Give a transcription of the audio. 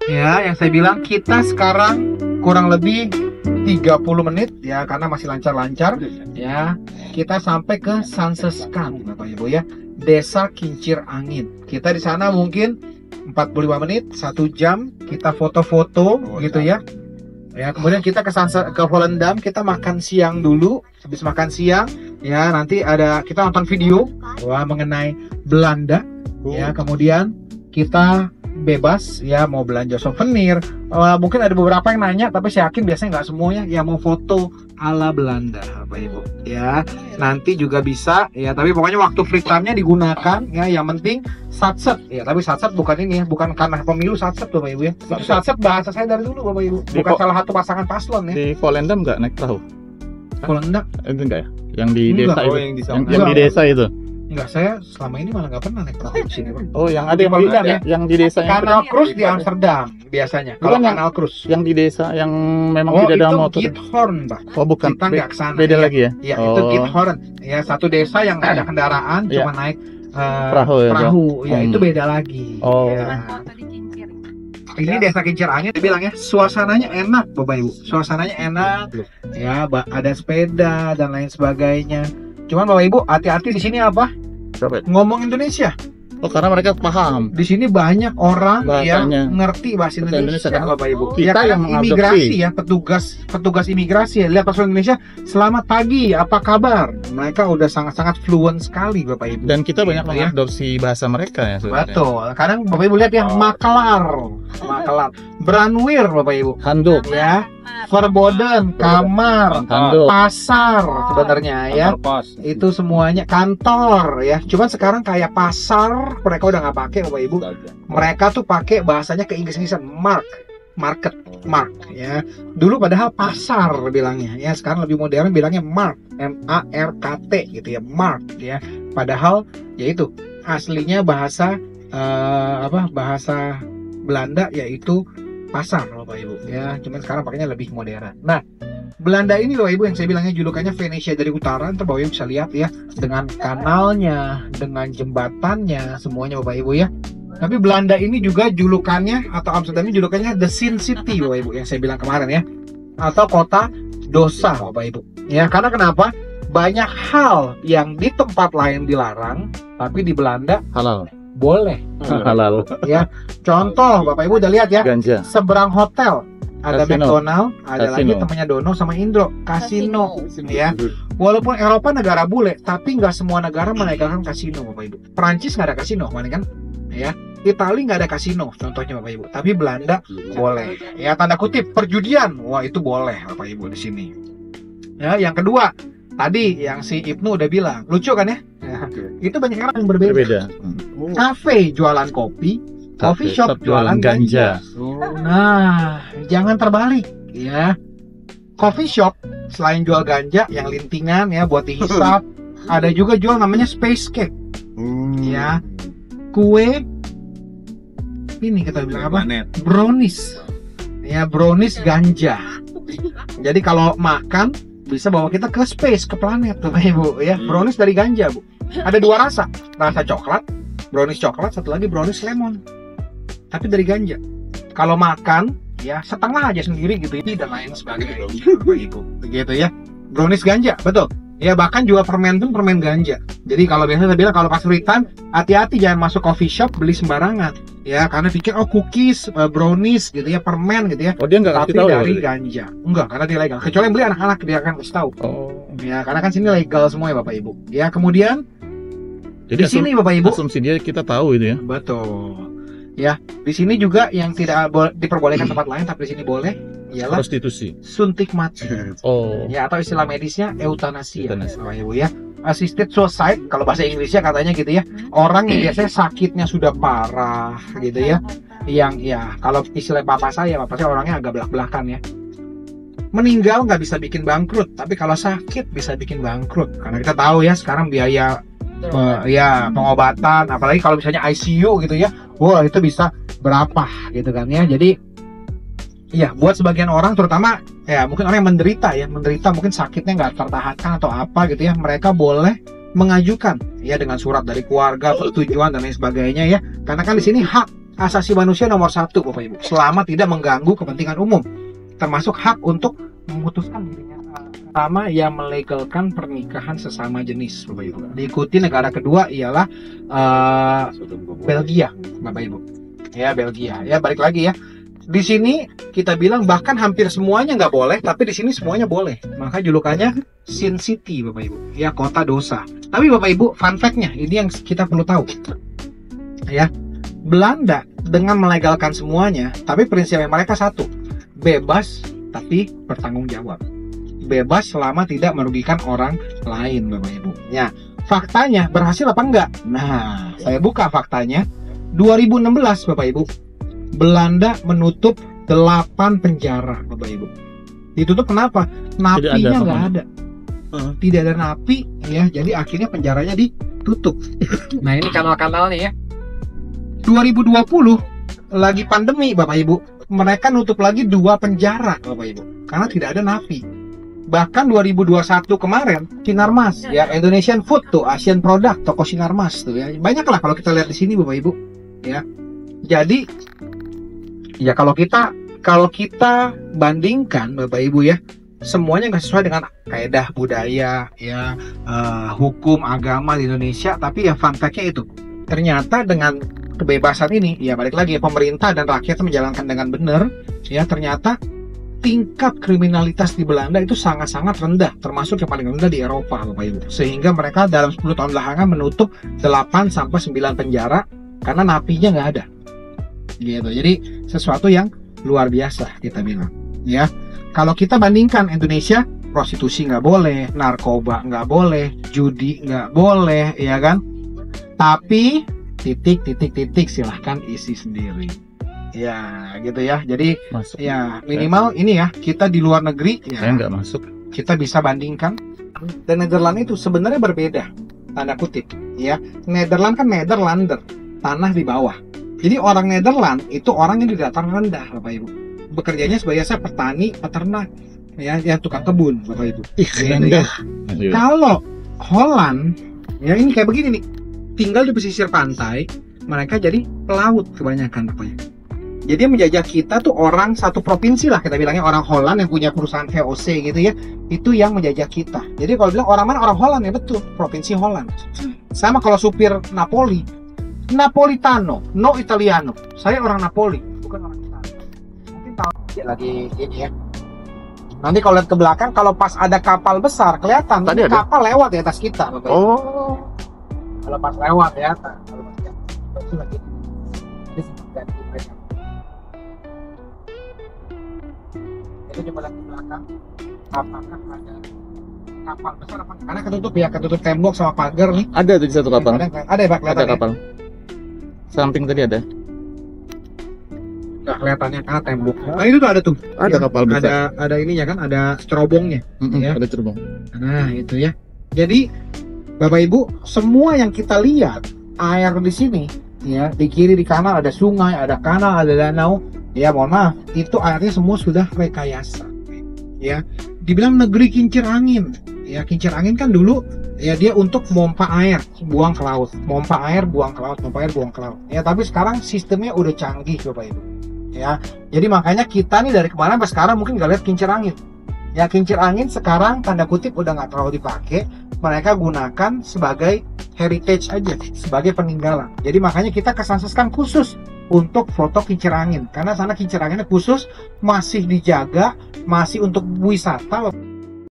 Ya, yang saya bilang kita sekarang kurang lebih 30 menit ya, karena masih lancar-lancar ya. Kita sampai ke Sanseskan Bapak Ibu ya, Desa Kincir Angin. Kita di sana mungkin 45 menit, 1 jam kita foto-foto gitu ya. Ya, kemudian kita ke Volendam, kita makan siang dulu. Habis makan siang ya, nanti kita nonton video mengenai Belanda ya. Kemudian kita bebas ya, mau belanja souvenir. Mungkin ada beberapa yang nanya, tapi saya yakin biasanya nggak semuanya yang mau foto ala Belanda Bapak Ibu ya. Nanti juga bisa ya, tapi pokoknya waktu free time-nya digunakan ya. Yang penting satset ya, tapi satset bukan ini ya, bukan karena pemilu satset Bapak Ibu ya. Itu satset bahasa saya dari dulu Bapak Ibu, bukan salah satu pasangan paslon ya. Di Volendam nggak naik perahu? Volendam Itu enggak ya? Yang di desa itu. Yang di desa itu. enggak, saya selama ini malah nggak pernah naik perahu di sini Pak. Oh, yang ada yang di desa yang Kanal Cruise di Amsterdam biasanya. Kalau Kanal Cruise yang di desa yang memang tidak ada motor. Itu Giethoorn Pak. Oh, bukan. Kita nggak kesana. Beda lagi ya? Ya, itu Giethoorn. Ya, satu desa yang nggak ada kendaraan, cuma naik perahu. Ya, itu beda lagi. Oh. Ya. Ini Desa Kincir Angin, dibilang ya, suasananya enak Bapak Ibu. Suasananya enak. Ya, ada sepeda dan lain sebagainya. Cuman Bapak Ibu, hati-hati di sini apa? Ngomong Indonesia. Oh, karena mereka paham. Di sini banyak orang yang ngerti bahasa Indonesia kan Bapak Ibu. Kita yang imigrasi ya, petugas imigrasi ya. Lihat paspor Indonesia, selamat pagi, apa kabar? Mereka udah sangat-sangat fluent sekali Bapak Ibu. Dan kita banyak mengadopsi bahasa mereka ya sebenarnya. Betul. Kadang Bapak Ibu lihat ya, makelar, Branwir Bapak Ibu. Handuk ya. Verboden, kamar, pasar sebenarnya ya. Itu semuanya kantor ya. Cuman sekarang kayak pasar mereka udah nggak pakai Bapak Ibu. Mereka tuh pakai bahasanya ke Inggris-Inggrisan, market ya. Dulu padahal pasar bilangnya ya. Sekarang lebih modern bilangnya MARKT gitu ya, mark ya. Padahal yaitu aslinya bahasa bahasa Belanda yaitu pasar Bapak Ibu ya, cuman sekarang pakainya lebih modern. Nah, Belanda ini Bapak Ibu yang saya bilangnya julukannya Venesia dari utara. Ntar Bapak Ibu bisa lihat ya, dengan kanalnya, dengan jembatannya, semuanya Bapak Ibu ya. Tapi Belanda ini juga julukannya, atau Amsterdam ini julukannya The Sin City Bapak Ibu, yang saya bilang kemarin ya, atau kota dosa Bapak Ibu ya. Karena kenapa? Banyak hal yang di tempat lain dilarang, tapi di Belanda halal. Boleh halal ya. Contoh Bapak Ibu udah lihat ya, ganja. Seberang hotel ada McDonald, ada lagi Kasino. temannya Dono sama Indro, kasino ya. Walaupun Eropa negara bule, tapi nggak semua negara menegalkan kasino Bapak Ibu. Perancis nggak ada kasino, mana kan ya. Italia nggak ada kasino contohnya Bapak Ibu, tapi Belanda boleh ya, tanda kutip perjudian, wah itu boleh Bapak Ibu di sini ya. Yang kedua tadi yang si Ibnu udah bilang, lucu kan ya, itu banyak orang yang berbeda. Kafe jualan kopi, coffee shop jualan ganja. Nah, jangan terbalik ya. Coffee shop selain jual ganja yang lintingan ya buat dihisap, ada juga jual namanya space cake. Ya. Kue ini kita bilang apa? Brownies. Ya, brownies ganja. Jadi kalau makan bisa bawa kita ke space, ke planet Bapak Ibu ya. Brownies dari ganja Bu. Ada dua rasa coklat, brownies coklat, satu lagi brownies lemon, tapi dari ganja. Kalau makan ya setengah aja sendiri gitu dan lain sebagainya Bapak Ibu, begitu ya. Brownies ganja, betul ya. Bahkan jual permen pun permen ganja. Jadi kalau biasa saya bilang kalau pas free time, hati-hati jangan masuk coffee shop beli sembarangan ya, karena pikir oh cookies, brownies gitu ya, permen gitu ya. Oh, dia nggak kasih tahu dari ganja. Enggak, karena dia legal. Kecuali yang beli anak-anak dia akan kasih tahu. Oh. Ya, karena kan sini legal semua ya Bapak Ibu. Ya, kemudian jadi di sini Bapak Ibu, asumsi dia kita tahu itu ya. betul. Ya, di sini juga yang tidak diperbolehkan tempat lain, tapi di sini boleh, ialah Prostitusi. suntik mati. Oh. Ya, atau istilah medisnya eutanasia. Euthanasia. Bapak Ibu ya. Assisted suicide kalau bahasa Inggrisnya katanya gitu ya. Orang yang biasanya sakitnya sudah parah gitu ya. Yang ya kalau istilah papa saya orangnya agak belak-belakan ya. Meninggal nggak bisa bikin bangkrut, tapi kalau sakit bisa bikin bangkrut. Karena kita tahu ya sekarang biaya ya pengobatan, apalagi kalau misalnya ICU gitu ya, wah itu bisa berapa gitu kan ya. Jadi ya buat sebagian orang, terutama ya mungkin orang yang menderita mungkin sakitnya nggak tertahankan atau apa gitu ya, mereka boleh mengajukan ya dengan surat dari keluarga, persetujuan dan lain sebagainya ya. Karena kan di sini hak asasi manusia nomor 1 Bapak Ibu, selama tidak mengganggu kepentingan umum, termasuk hak untuk memutuskan dirinya. Pertama yang melegalkan pernikahan sesama jenis Bapak Ibu. Diikuti negara kedua ialah Belgia Bapak Ibu. Ya, Belgia. Ya, balik lagi ya. Di sini kita bilang bahkan hampir semuanya nggak boleh, tapi di sini semuanya boleh. Maka julukannya Sin City Bapak Ibu. Ya, kota dosa. Tapi Bapak Ibu, fun fact-nya ini yang kita perlu tahu. Ya, Belanda dengan melegalkan semuanya, tapi prinsipnya mereka satu, bebas tapi bertanggung jawab. Bebas selama tidak merugikan orang lain Bapak Ibu. Ya, faktanya berhasil apa enggak? Nah, saya buka faktanya. 2016 Bapak Ibu, Belanda menutup 8 penjara Bapak Ibu. Ditutup kenapa? Napinya nggak ada. Tidak ada napi ya, jadi akhirnya penjaranya ditutup. Nah, ini kanal-kanalnya ya. 2020 lagi pandemi Bapak Ibu, mereka nutup lagi 2 penjara Bapak Ibu karena tidak ada napi. Bahkan 2021 kemarin Sinarmas ya, Indonesian Food tuh, Asian Product, toko Sinarmas tuh ya. Banyak lah kalau kita lihat di sini Bapak Ibu ya. Jadi ya kalau kita bandingkan Bapak Ibu ya, semuanya nggak sesuai dengan kaedah budaya ya, hukum agama di Indonesia. Tapi ya fun fact-nya itu, ternyata dengan kebebasan ini ya, balik lagi ya, pemerintah dan rakyat menjalankan dengan benar ya, ternyata tingkat kriminalitas di Belanda itu sangat-sangat rendah, termasuk yang paling rendah di Eropa Bapak Ibu. Sehingga mereka dalam 10 tahun belakangan menutup 8-9 penjara karena napinya nggak ada gitu. Jadi sesuatu yang luar biasa kita bilang ya. Kalau kita bandingkan Indonesia, prostitusi nggak boleh, narkoba nggak boleh, judi nggak boleh ya kan, tapi titik silahkan isi sendiri ya gitu ya. Jadi masuk. Ya minimal ini ya, kita di luar negeri ya, saya nggak masuk, kita bisa bandingkan. Dan Nederland itu sebenarnya berbeda tanda kutip ya. Nederland kan Nederlander, tanah di bawah. Jadi orang Nederland itu orang yang di dataran rendah Bapak Ibu, bekerjanya sebagai petani, peternak ya, yang tukang kebun Bapak Ibu ya. Kalau Holland ya, ini kayak begini nih, tinggal di pesisir pantai, mereka jadi pelaut kebanyakan Bapak Ibu. Jadi yang menjajah kita tuh orang satu provinsi lah, kita bilangnya orang Holland yang punya perusahaan VOC gitu ya, itu yang menjajah kita. Jadi kalau bilang orang mana, orang Holland ya, betul, provinsi Holland. Sama kalau supir Napoli, Napolitano, no Italiano. Saya orang Napoli, bukan orang Itali. Mungkin tahu ya, lagi ini ya. Nanti kalau lihat ke belakang, kalau pas ada kapal besar kelihatan, tadi kapal lewat di atas kita. Bapak. Oh. Kalau pas lewat ya, kalau pas lagi. Itu coba lihat ke belakang, apakah ada kapal besar apa? Karena ketutup ya, ketutup tembok sama pagar nih. Ada tuh di satu kapal. Ada ya Pak, kelihatan. Ada kapal. Samping tadi ada. Nggak kelihatannya karena tembok. Nah itu tuh ada tuh. Ada ya, kapal besar. Ada ininya kan, ada cerobongnya. Ya. Ada cerobong. Nah itu ya. Jadi Bapak Ibu, semua yang kita lihat air di sini ya, di kiri di kanan ada sungai, ada kanal, ada danau. Ya mohon maaf, itu airnya semua sudah rekayasa. Ya, dibilang negeri kincir angin. Ya, kincir angin kan dulu ya dia untuk pompa air, buang ke laut, pompa air, buang ke laut, pompa air, buang ke laut. Ya, tapi sekarang sistemnya udah canggih Bapak Ibu. Ya, jadi makanya kita nih dari kemarin sampai sekarang mungkin nggak lihat kincir angin. Ya, kincir angin sekarang tanda kutip udah nggak terlalu dipakai. Mereka gunakan sebagai heritage aja, sebagai peninggalan. Jadi makanya kita kesanseskan khusus untuk foto kincir angin, karena sana kincir anginnya khusus, masih dijaga, masih untuk wisata.